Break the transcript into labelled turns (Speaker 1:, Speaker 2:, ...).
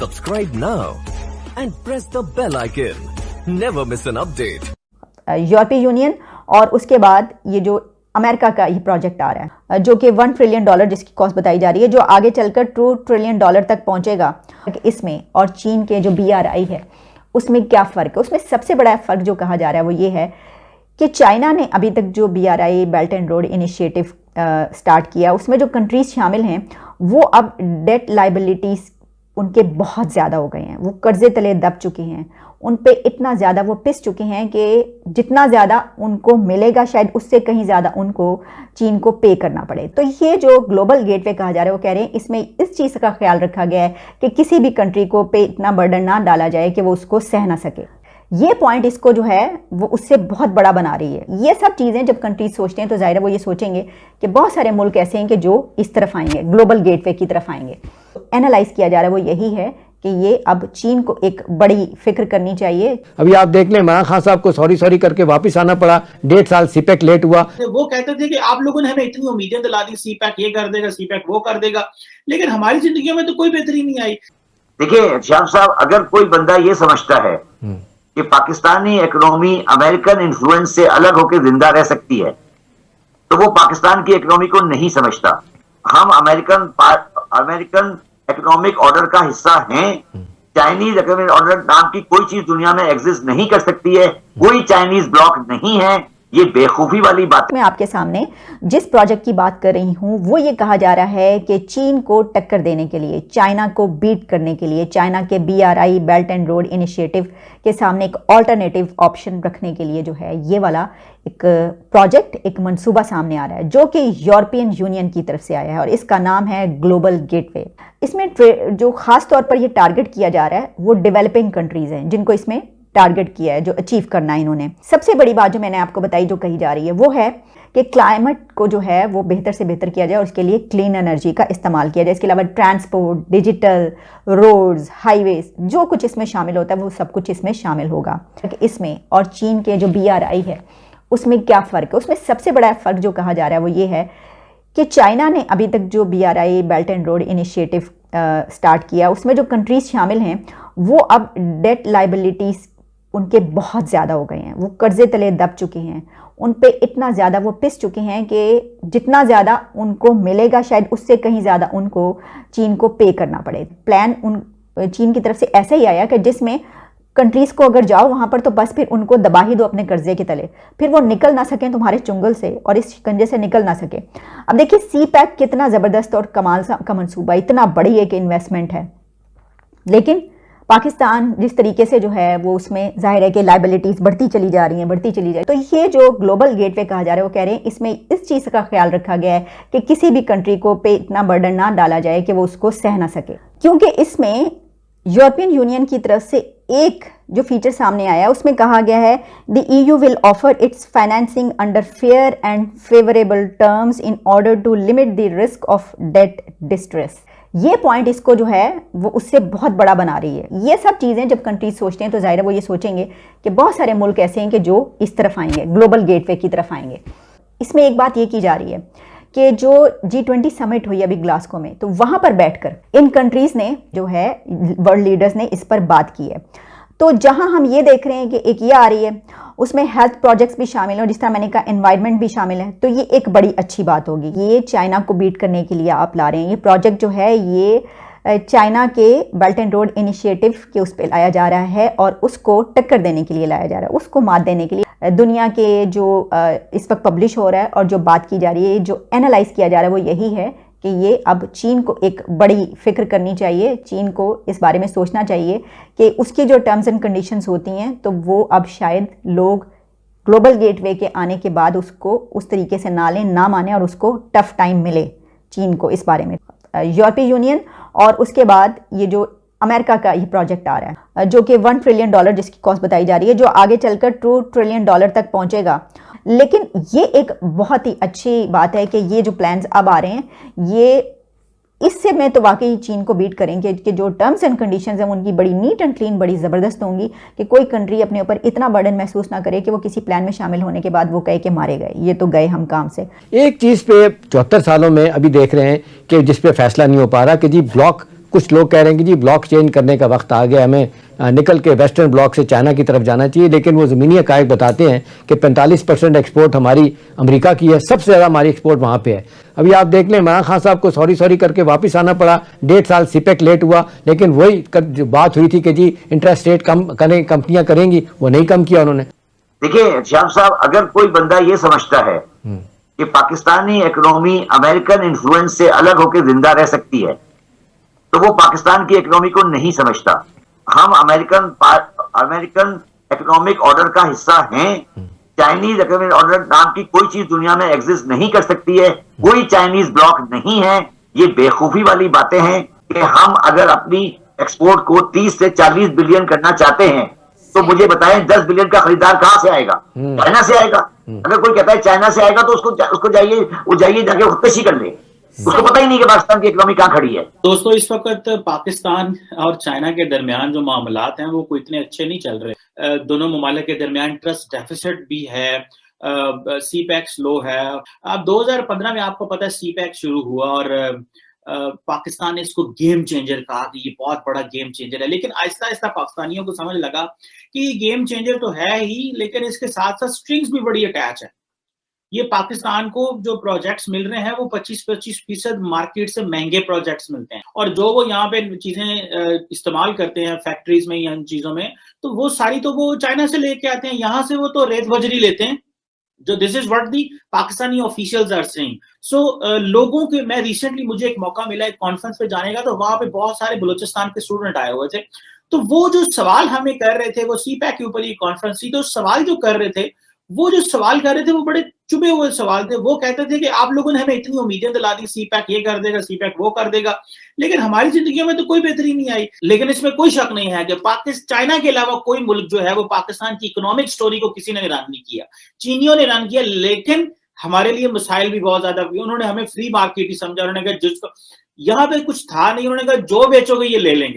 Speaker 1: Subscribe now and press the bell icon. Never miss an update.
Speaker 2: यूरोपीय union और उसके बाद ये जो अमेरिका का ये प्रोजेक्ट आ रहा है जो कि $1 ट्रिलियन जिसकी कॉस्ट बताई जा रही है, जो आगे चलकर $2 ट्रिलियन तक पहुंचेगा। इसमें और चीन के जो BRI है उसमें क्या फ़र्क है? उसमें सबसे बड़ा फ़र्क जो कहा जा रहा है वो ये है कि चाइना ने अभी तक जो BRI belt and road initiative start किया, उसमें जो कंट्रीज शामिल हैं वो अब डेट लाइबिलिटीज़ उनके बहुत ज़्यादा हो गए हैं। वो कर्जे तले दब चुके हैं, उन पे इतना ज़्यादा वो पिस चुके हैं कि जितना ज़्यादा उनको मिलेगा शायद उससे कहीं ज़्यादा उनको चीन को पे करना पड़े। तो ये जो ग्लोबल गेटवे कहा जा रहा है वो कह रहे हैं इसमें इस चीज़ का ख्याल रखा गया है कि किसी भी कंट्री को पे इतना बर्डन ना डाला जाए कि वो उसको सह ना सके। ये पॉइंट इसको जो है वो उससे बहुत बड़ा बना रही है। ये सब चीज़ें जब कंट्रीज सोचते हैं तो जाहिर है वो ये सोचेंगे कि बहुत सारे मुल्क ऐसे हैं कि जो इस तरफ आएंगे, ग्लोबल गेटवे की तरफ आएंगे। एनालाइज किया जा रहा है वो यही है कि ये अब चीन को एक बड़ी फिक्र करनी चाहिए।
Speaker 3: अभी आप देख लें, इमरान खान साहब को सॉरी करके वापस आना पड़ा, 1.5 साल सीपैक लेट हुआ।
Speaker 4: वो कहते थे कि आप लोगों ने हमें इतनी उम्मीदें दिला दी, सीपैक ये कर देगा, सीपैक वो कर देगा, लेकिन हमारी जिंदगी में तो कोई बेहतरी नहीं आई।
Speaker 5: देखिए श्याम साहब, अगर कोई बंदा ये समझता है कि पाकिस्तानी इकोनॉमी अमेरिकन इन्फ्लुएंस से अलग होकर जिंदा रह सकती है तो वो पाकिस्तान की इकोनॉमी को नहीं समझता। हम अमेरिकन इकोनॉमिक ऑर्डर का हिस्सा हैं। चाइनीज इकोनॉमिक ऑर्डर नाम की कोई चीज दुनिया में एग्जिस्ट नहीं कर सकती है, कोई चाइनीज ब्लॉक नहीं है। ये बेवकूफी वाली बात।
Speaker 2: मैं आपके सामने जिस प्रोजेक्ट की बात कर रही हूं वो ये कहा जा रहा है कि चीन को टक्कर देने के लिए, चाइना को बीट करने के लिए, चाइना के BRI belt and road initiative के सामने एक ऑल्टरनेटिव ऑप्शन रखने के लिए जो है ये वाला एक प्रोजेक्ट, एक मंसूबा सामने आ रहा है जो कि यूरोपियन यूनियन की तरफ से आया है और इसका नाम है ग्लोबल गेटवे। इसमें जो खास तौर पर ये टारगेट किया जा रहा है वो डेवलपिंग कंट्रीज हैं जिनको इसमें टारगेट किया है, जो अचीव करना है इन्होंने। सबसे बड़ी बात जो मैंने आपको बताई जो कही जा रही है वो है कि क्लाइमेट को जो है वो बेहतर से बेहतर किया जाए और उसके लिए क्लीन एनर्जी का इस्तेमाल किया जाए। इसके अलावा ट्रांसपोर्ट, डिजिटल, रोड्स, हाईवेज, जो कुछ इसमें शामिल होता है वो सब कुछ इसमें शामिल होगा। इसमें और चीन के जो BRI है उसमें क्या फ़र्क है? उसमें सबसे बड़ा फ़र्क जो कहा जा रहा है वो ये है कि चाइना ने अभी तक जो BRI belt and road initiative start किया, उसमें जो कंट्रीज शामिल हैं वो अब डेट लाइबिलिटीज़ उनके बहुत ज़्यादा हो गए हैं। वो कर्जे तले दब चुके हैं, उन पे इतना ज़्यादा वो पिस चुके हैं कि जितना ज़्यादा उनको मिलेगा शायद उससे कहीं ज़्यादा उनको चीन को पे करना पड़े। प्लान चीन की तरफ से ऐसा ही आया कि जिसमें कंट्रीज़ को अगर जाओ वहाँ पर तो बस फिर उनको दबा ही दो अपने कर्जे के तले, फिर वो निकल ना सकें तुम्हारे चुंगल से और इस शिकंजे से निकल ना सके। अब देखिए सीपैक कितना ज़बरदस्त और कमाल का मंसूबा, इतना बड़ी एक इन्वेस्टमेंट है, लेकिन पाकिस्तान जिस तरीके से जो है वो उसमें जाहिर है कि लाइबिलिटीज़ बढ़ती चली जा रही हैं। तो ये जो ग्लोबल गेटवे कहा जा रहा है वो कह रहे हैं इसमें इस चीज़ का ख्याल रखा गया है कि किसी भी कंट्री को पे इतना बर्डन ना डाला जाए कि वो उसको सह ना सके, क्योंकि इसमें यूरोपियन यूनियन की तरफ से एक जो फीचर सामने आया उसमें कहा गया है the EU will offer its financing under fair and favourable terms in order to limit the risk of debt distress. ये पॉइंट इसको जो है वो उससे बहुत बड़ा बना रही है। ये सब चीज़ें जब कंट्रीज सोचते हैं तो जाहिर है वो ये सोचेंगे कि बहुत सारे मुल्क ऐसे हैं कि जो इस तरफ आएंगे, ग्लोबल गेटवे की तरफ आएंगे। इसमें एक बात ये की जा रही है कि जो G20 समिट हुई अभी ग्लासगो में, तो वहाँ पर बैठकर इन कंट्रीज़ ने जो है वर्ल्ड लीडर्स ने इस पर बात की है। तो जहां हम ये देख रहे हैं कि एक ये आ रही है उसमें हेल्थ प्रोजेक्ट्स भी शामिल हैं और जिस तरह मैंने कहा एनवायरनमेंट भी शामिल है, तो ये एक बड़ी अच्छी बात होगी। ये चाइना को बीट करने के लिए आप ला रहे हैं। ये प्रोजेक्ट जो है ये चाइना के बेल्ट एंड रोड इनिशिएटिव के उस पर लाया जा रहा है और उसको टक्कर देने के लिए लाया जा रहा है, उसको मात देने के लिए। दुनिया के जो इस वक्त पब्लिश हो रहा है और जो बात की जा रही है, जो एनालाइज किया जा रहा है वो यही है कि ये अब चीन को एक बड़ी फिक्र करनी चाहिए, चीन को इस बारे में सोचना चाहिए कि उसकी जो टर्म्स एंड कंडीशंस होती हैं तो वो अब शायद लोग ग्लोबल गेटवे के आने के बाद उसको उस तरीके से ना लें, ना माने और उसको टफ टाइम मिले चीन को इस बारे में। यूरोपीय यूनियन और उसके बाद ये जो अमेरिका का ये प्रोजेक्ट आ रहा है जो कि $1 ट्रिलियन जिसकी कॉस्ट बताई जा रही है, जो आगे चलकर $2 ट्रिलियन तक पहुंचेगा। लेकिन ये एक बहुत ही अच्छी बात है कि ये जो प्लान्स अब आ रहे हैं ये इससे मैं तो वाकई चीन को बीट करेंगे कि जो टर्म्स एंड कंडीशंस हैं उनकी बड़ी नीट एंड क्लीन, बड़ी ज़बरदस्त होंगी कि कोई कंट्री अपने ऊपर इतना बर्डन महसूस ना करे कि वो किसी प्लान में शामिल होने के बाद वो कहे कि मारे गए, ये तो गए हम काम से।
Speaker 3: एक चीज़ पे 74 सालों में अभी देख रहे हैं कि जिस पे फैसला नहीं हो पा रहा कि जी ब्लॉक कुछ लोग कह रहे हैं कि जी ब्लॉक चेंज करने का वक्त आ गया, हमें निकल के वेस्टर्न ब्लॉक से चाइना की तरफ जाना चाहिए। लेकिन वो ज़मीनी हक़ाइक़ बताते हैं कि 45% एक्सपोर्ट हमारी अमेरिका की है, सबसे ज़्यादा हमारी एक्सपोर्ट वहाँ पे है। अभी आप देख लें, इमरान खान साहब को सॉरी करके वापस आना पड़ा, 1.5 साल सीपेक लेट हुआ, लेकिन वही जो बात हुई थी कि जी इंटरेस्ट रेट कम करें, कंपनियां करेंगी, वो नहीं कम किया उन्होंने।
Speaker 5: देखिए श्याम साहब, अगर कोई बंदा ये समझता है कि पाकिस्तानी इकोनॉमी अमेरिकन इन्फ्लुएंस से अलग होकर जिंदा रह सकती है, तो वो पाकिस्तान की इकोनॉमी को नहीं समझता। हम अमेरिकन इकोनॉमिक ऑर्डर का हिस्सा हैं। चाइनीज इकोनॉमिक ऑर्डर नाम की कोई चीज दुनिया में एग्जिस्ट नहीं कर सकती है, कोई चाइनीज ब्लॉक नहीं है। ये बेवकूफी वाली बातें हैं कि हम अगर अपनी एक्सपोर्ट को 30 से 40 बिलियन करना चाहते हैं तो मुझे बताएं 10 बिलियन का खरीदार कहां से आएगा? चाइना से आएगा। अगर कोई कहता है चाइना से आएगा तो उसको जाइए जाके खुदकशी कर ले, उसको पता ही नहीं कि पाकिस्तान की इकोनॉमी कहां खड़ी है।
Speaker 4: दोस्तों, इस वक्त पाकिस्तान और चाइना के दरमियान जो मामलात हैं वो कोई इतने अच्छे नहीं चल रहे। दोनों ममालिक के दरमियान ट्रस्ट डेफिसिट भी है, सीपैक स्लो है। अब 2015 में आपको पता है सीपैक शुरू हुआ और पाकिस्तान ने इसको गेम चेंजर कहा कि ये बहुत बड़ा गेम चेंजर है, लेकिन आहिस्ता आहिस्ता पाकिस्तानियों को समझ लगा कि ये गेम चेंजर तो है ही, लेकिन इसके साथ साथ स्ट्रिंग्स भी बड़ी अटैच है। ये पाकिस्तान को जो प्रोजेक्ट्स मिल रहे हैं वो 25% मार्केट से महंगे प्रोजेक्ट्स मिलते हैं, और जो वो यहाँ पे चीजें इस्तेमाल करते हैं फैक्ट्रीज में या इन चीजों में, तो वो सारी तो वो चाइना से लेके आते हैं। यहाँ से वो तो रेत बजरी लेते हैं, जो this is what the Pakistani officials are saying. So लोगों के, मैं रिसेंटली मुझे एक मौका मिला एक कॉन्फ्रेंस पे जाने का, तो वहां पे बहुत सारे बलूचिस्तान के स्टूडेंट आए हुए थे। तो वो जो सवाल हमें कर रहे थे, वो सीपैक के ऊपर ये कॉन्फ्रेंस थी, तो सवाल जो कर रहे थे वो बड़े चुभे हुए सवाल थे। वो कहते थे कि आप लोगों ने हमें इतनी उम्मीदें दिला दी, सीपैक ये कर देगा, सीपैक वो कर देगा, लेकिन हमारी जिंदगी में तो कोई बेहतरी नहीं आई। लेकिन इसमें कोई शक नहीं है कि चाइना के अलावा कोई मुल्क जो है वो पाकिस्तान की इकोनॉमिक स्टोरी को किसी ने रन नहीं किया। चीनियों ने रन किया, लेकिन हमारे लिए मसाइल भी बहुत ज्यादा हुए। उन्होंने हमें फ्री मार्केट ही समझा। उन्होंने कहा जिसको यहाँ पे कुछ था नहीं, उन्होंने कहा जो बेचोगे ये ले लेंगे।